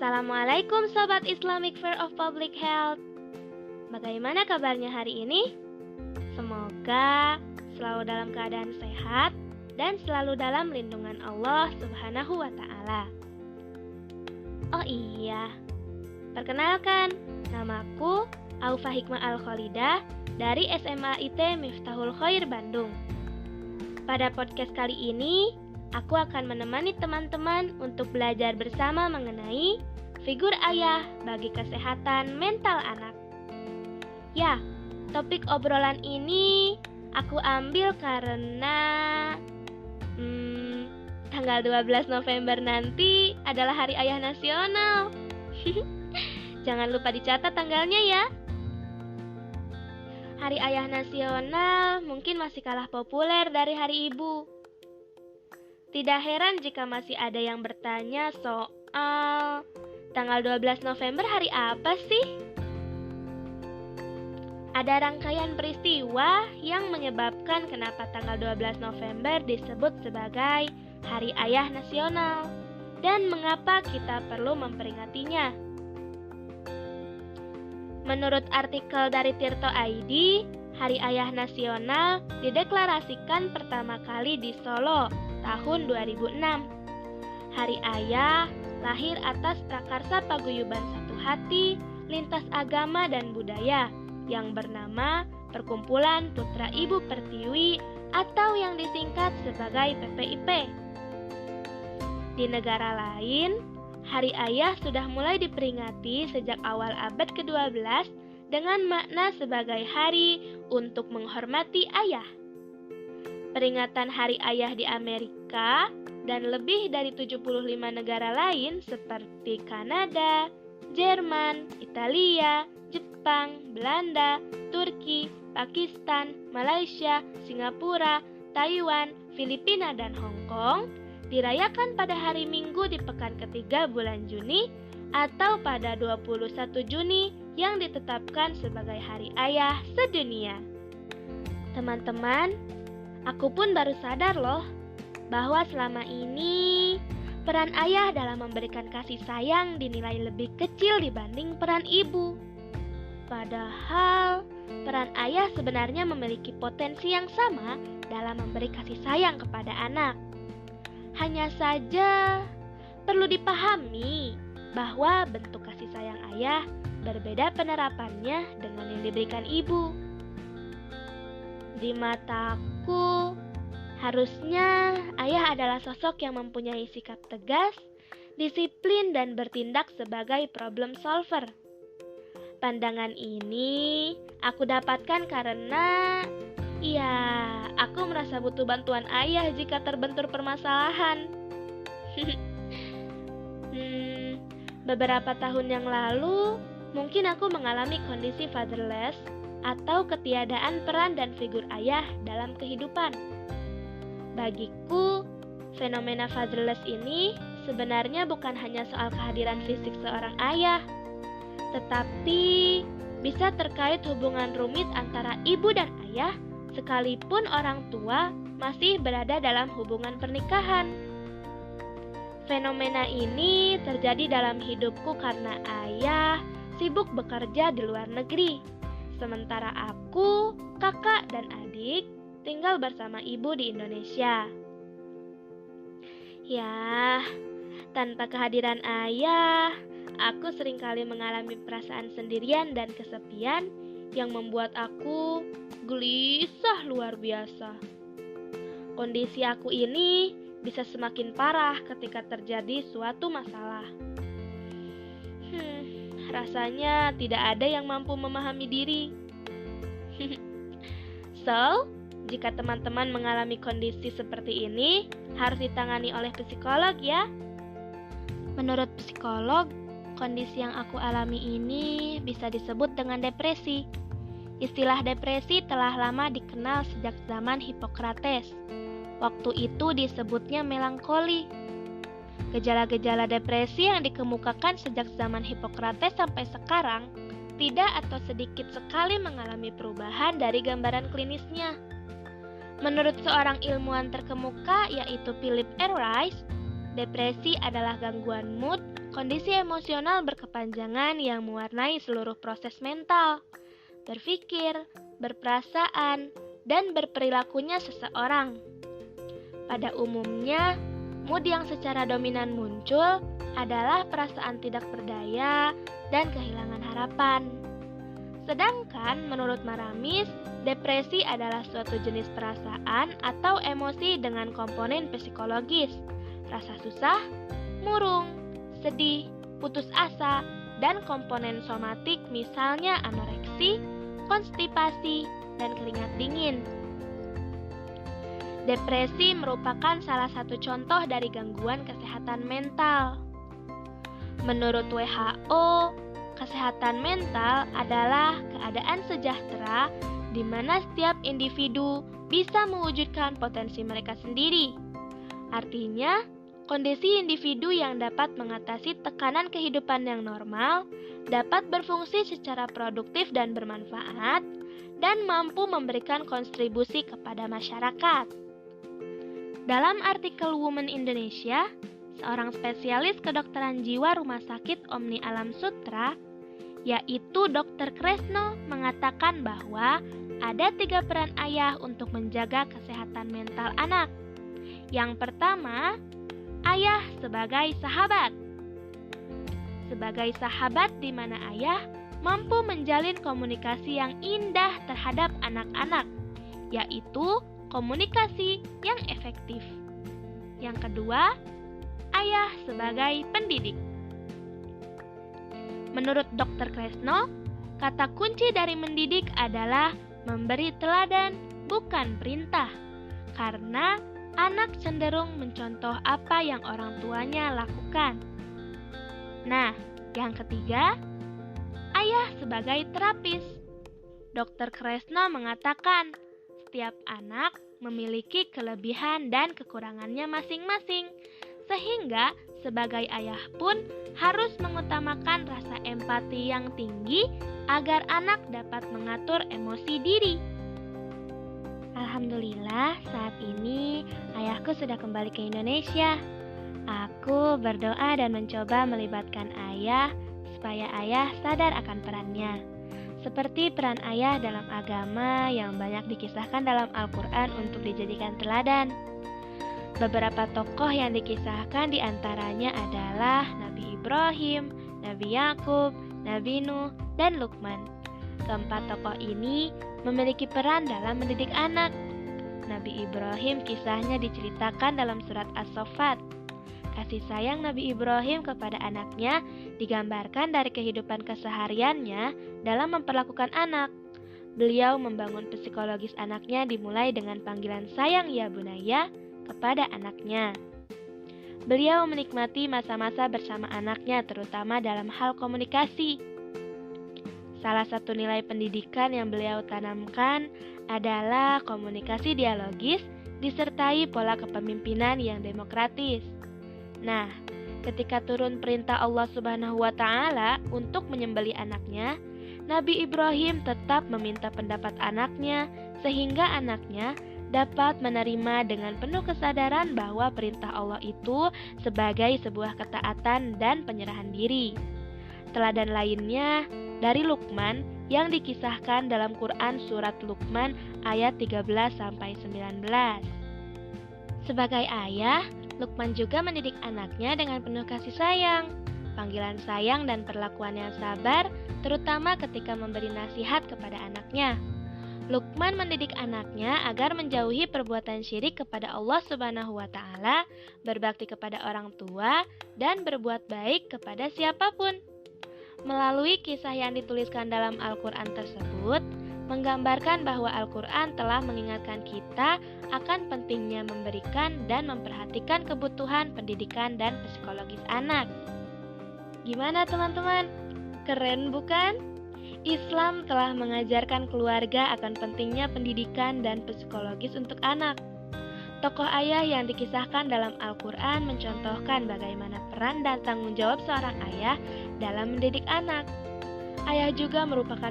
Assalamualaikum Sobat Islamic Fair of Public Health. Bagaimana kabarnya hari ini? Semoga selalu dalam keadaan sehat dan selalu dalam lindungan Allah Subhanahu wa Ta'ala. Oh iya, perkenalkan, namaku Aufa Hikmah Al-Khalidah dari SMA IT Miftahul Khair Bandung. Pada podcast kali ini, aku akan menemani teman-teman untuk belajar bersama mengenai figur ayah bagi kesehatan mental anak. Ya, topik obrolan ini aku ambil karena tanggal 12 November nanti adalah Hari Ayah Nasional. Jangan lupa dicatat tanggalnya ya. Hari Ayah Nasional mungkin masih kalah populer dari Hari Ibu. Tidak heran jika masih ada yang bertanya soal tanggal 12 November hari apa sih? Ada rangkaian peristiwa yang menyebabkan kenapa tanggal 12 November disebut sebagai Hari Ayah Nasional dan mengapa kita perlu memperingatinya. Menurut artikel dari Tirto ID, Hari Ayah Nasional dideklarasikan pertama kali di Solo tahun 2006. Hari Ayah lahir atas prakarsa paguyuban satu hati, lintas agama dan budaya yang bernama Perkumpulan Putra Ibu Pertiwi atau yang disingkat sebagai PPIP. Di negara lain, Hari Ayah sudah mulai diperingati sejak awal abad ke-12 dengan makna sebagai hari untuk menghormati ayah. Peringatan Hari Ayah di Amerika dan lebih dari 75 negara lain seperti Kanada, Jerman, Italia, Jepang, Belanda, Turki, Pakistan, Malaysia, Singapura, Taiwan, Filipina, dan Hong Kong dirayakan pada hari Minggu di pekan ketiga bulan Juni atau pada 21 Juni yang ditetapkan sebagai Hari Ayah sedunia. Teman-teman, aku pun baru sadar loh bahwa selama ini peran ayah dalam memberikan kasih sayang dinilai lebih kecil dibanding peran ibu. Padahal peran ayah sebenarnya memiliki potensi yang sama dalam memberi kasih sayang kepada anak. Hanya saja perlu dipahami bahwa bentuk kasih sayang ayah berbeda penerapannya dengan yang diberikan ibu. Di mataku, harusnya ayah adalah sosok yang mempunyai sikap tegas, disiplin, dan bertindak sebagai problem solver. Pandangan ini aku dapatkan karena aku merasa butuh bantuan ayah jika terbentur permasalahan. Beberapa tahun yang lalu, mungkin aku mengalami kondisi fatherless atau ketiadaan peran dan figur ayah dalam kehidupan. Bagiku, fenomena fatherless ini sebenarnya bukan hanya soal kehadiran fisik seorang ayah, tetapi bisa terkait hubungan rumit antara ibu dan ayah sekalipun orang tua masih berada dalam hubungan pernikahan. Fenomena ini terjadi dalam hidupku karena ayah sibuk bekerja di luar negeri, sementara aku, kakak, dan adik tinggal bersama ibu di Indonesia. Ya, tanpa kehadiran ayah, aku seringkali mengalami perasaan sendirian dan kesepian yang membuat aku gelisah luar biasa. Kondisi aku ini bisa semakin parah ketika terjadi suatu masalah. Rasanya tidak ada yang mampu memahami diri. So, jika teman-teman mengalami kondisi seperti ini, harus ditangani oleh psikolog ya. Menurut psikolog, kondisi yang aku alami ini bisa disebut dengan depresi. Istilah depresi telah lama dikenal sejak zaman Hippocrates. Waktu itu disebutnya melankoli. Gejala-gejala depresi yang dikemukakan sejak zaman Hippocrates sampai sekarang tidak atau sedikit sekali mengalami perubahan dari gambaran klinisnya. Menurut seorang ilmuwan terkemuka yaitu Philip R. Rice, depresi adalah gangguan mood, kondisi emosional berkepanjangan yang mewarnai seluruh proses mental, berpikir, berperasaan, dan berperilakunya seseorang. Pada umumnya, mood yang secara dominan muncul adalah perasaan tidak berdaya dan kehilangan harapan. Sedangkan menurut Maramis, depresi adalah suatu jenis perasaan atau emosi dengan komponen psikologis, rasa susah, murung, sedih, putus asa, dan komponen somatik misalnya anoreksi, konstipasi, dan keringat dingin. Depresi merupakan salah satu contoh dari gangguan kesehatan mental. Menurut WHO, kesehatan mental adalah keadaan sejahtera di mana setiap individu bisa mewujudkan potensi mereka sendiri. Artinya, kondisi individu yang dapat mengatasi tekanan kehidupan yang normal, dapat berfungsi secara produktif dan bermanfaat, dan mampu memberikan kontribusi kepada masyarakat. Dalam artikel Women Indonesia, seorang spesialis kedokteran jiwa Rumah Sakit Omni Alam Sutra, yaitu Dr. Kresno, mengatakan bahwa ada 3 peran ayah untuk menjaga kesehatan mental anak. Yang pertama, ayah sebagai sahabat. Sebagai sahabat di mana ayah mampu menjalin komunikasi yang indah terhadap anak-anak, yaitu komunikasi yang efektif. Yang kedua, ayah sebagai pendidik. Menurut Dr. Kresno, kata kunci dari mendidik adalah memberi teladan, bukan perintah. Karena anak cenderung mencontoh apa yang orang tuanya lakukan. Nah, yang ketiga, ayah sebagai terapis. Dr. Kresno mengatakan, setiap anak memiliki kelebihan dan kekurangannya masing-masing, sehingga sebagai ayah pun harus mengutamakan rasa empati yang tinggi agar anak dapat mengatur emosi diri. Alhamdulillah, saat ini ayahku sudah kembali ke Indonesia. Aku berdoa dan mencoba melibatkan ayah supaya ayah sadar akan perannya. Seperti peran ayah dalam agama yang banyak dikisahkan dalam Al-Quran untuk dijadikan teladan. Beberapa tokoh yang dikisahkan diantaranya adalah Nabi Ibrahim, Nabi Yakub, Nabi Nuh, dan Luqman. Keempat tokoh ini memiliki peran dalam mendidik anak. Nabi Ibrahim kisahnya diceritakan dalam surat As-Saffat. Kasih sayang Nabi Ibrahim kepada anaknya digambarkan dari kehidupan kesehariannya dalam memperlakukan anak. Beliau membangun psikologis anaknya dimulai dengan panggilan sayang ya bunaya kepada anaknya. Beliau menikmati masa-masa bersama anaknya terutama dalam hal komunikasi. Salah satu nilai pendidikan yang beliau tanamkan adalah komunikasi dialogis disertai pola kepemimpinan yang demokratis. Nah, ketika turun perintah Allah Subhanahu wa Ta'ala untuk menyembelih anaknya, Nabi Ibrahim tetap meminta pendapat anaknya sehingga anaknya dapat menerima dengan penuh kesadaran bahwa perintah Allah itu sebagai sebuah ketaatan dan penyerahan diri. Teladan lainnya dari Luqman yang dikisahkan dalam Quran surat Luqman ayat 13-19. Sebagai ayah, Luqman juga mendidik anaknya dengan penuh kasih sayang, panggilan sayang dan perlakuan yang sabar, terutama ketika memberi nasihat kepada anaknya. Luqman mendidik anaknya agar menjauhi perbuatan syirik kepada Allah Subhanahu wa Ta'ala, berbakti kepada orang tua, dan berbuat baik kepada siapapun. Melalui kisah yang dituliskan dalam Al-Quran tersebut, menggambarkan bahwa Al-Quran telah mengingatkan kita akan pentingnya memberikan dan memperhatikan kebutuhan pendidikan dan psikologis anak. Gimana teman-teman? Keren bukan? Islam telah mengajarkan keluarga akan pentingnya pendidikan dan psikologis untuk anak. Tokoh ayah yang dikisahkan dalam Al-Quran mencontohkan bagaimana peran dan tanggung jawab seorang ayah dalam mendidik anak. Ayah juga merupakan